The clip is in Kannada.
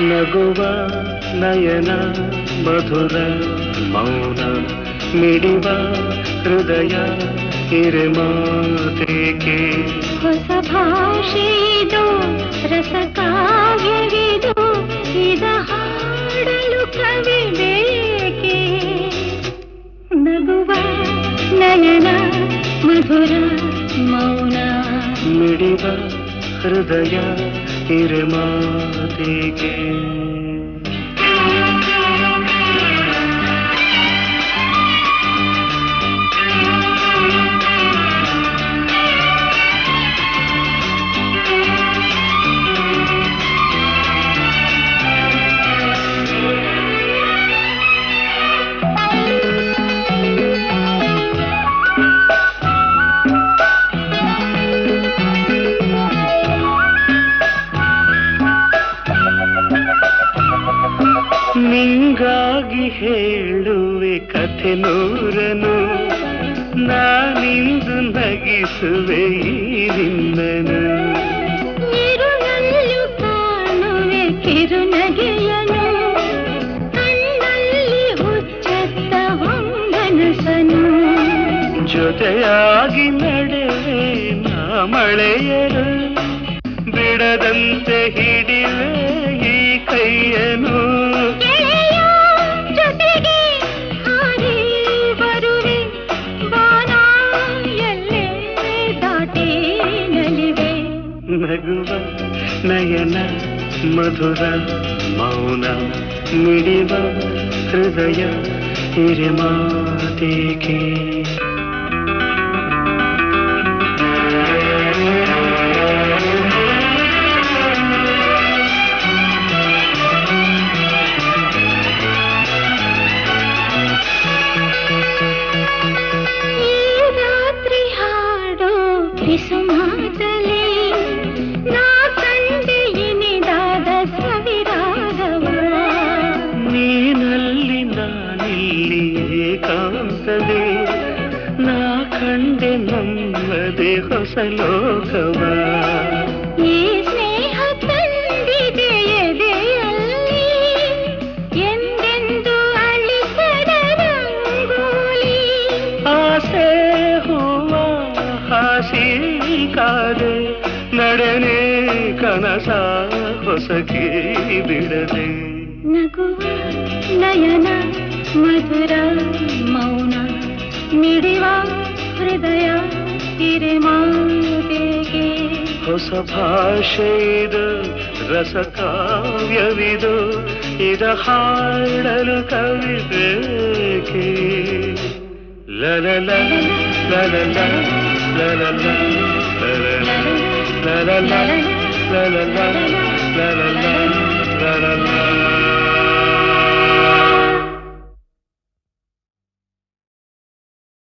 ನಗುವ ನಯನ ಮಧುರ ಮೌನ ಮಿಡಿವ ಹೃದಯ ಹಿರಿಮಾತೆಗೆ ಹೊಸ ಭಾಷೆದು ರಸ ಕಾವ್ಯವಿದು ಇದ ಹಾಡಲು ಕವಿ ಬೇಕೆ ನಗುವ ನಯನ ಮಧುರ ಮೌನ ಮಿಡಿವ ಹೃದಯ ಹಿರಿಮಾತೆಗೆ ನಿಂಗಾಗಿ ಹೇಳುವೆ ಕಥೆ ನೂರನು ನಾನಿಂದು ನಗಿಸುವೆ ನಿನ್ನನು ಇರುಳಲ್ಲೂ ಕಾಣುವೆ ಕಿರುನಗೆಯನು ಕಣ್ಣಲ್ಲಿ ಹುಚ್ಚತ್ತ ಹೊಂಗನಸನು ಜೊತೆಯಾಗಿ ನಡೆವೆ ನಾ ಮಳೆಯರು ಬಿಡದಂತೆ ಹಿಡಿವೆ ಈ ಕೈಯನು ನಗುವ ನಯನ ಮಧುರ ಮೌನ ಮಿಡಿವ ಹೃದಯ ಹಿರಿಮಾತೆಗೆ ಸುಮಾತಲೆ ನಾ ಕಂಡೆ ಇನಿದಾದ ಸವಿರಾಗವ ನೀನಲ್ಲಿ ನಾನಿಲ್ಲಿ ಏಕಾಂತವೇ ನಾ ಕಂಡೆ ನಮ್ಮದೇ ಹೊಸ ಲೋಕವ ಈ ಸ್ನೇಹ ತಂದಿದೆ ಎದೆಯಲ್ಲಿ ಎಂದೆಂದು ಅಳಿಸದ ರಂಗೋಲಿ ಆಸೆ ಹೂವ ಹಾಸಿಕಾದೆ ನಡೆನೆ ಕನಸ ಹೊಸಕಿ ಬಿಡದೆ ನಗುವ ನಯನ ಮಧುರ ಮೌನ ಮಿಡಿವ ಹೃದಯ ಹಿರಿಮಾತೆಗೆ ಹೊಸ ಭಾಷೆದು ರಸ ಕಾವ್ಯವಿದು ಇದ ಹಾಡಲು ಕವಿ ಬೇಕೆ ಲಲ ಲಲ ಲಲ ಲಲ ಲಲ ಲಲ ಲಲ ಲಲ ಲಲ ಲಲ ಲಲ ಲಲ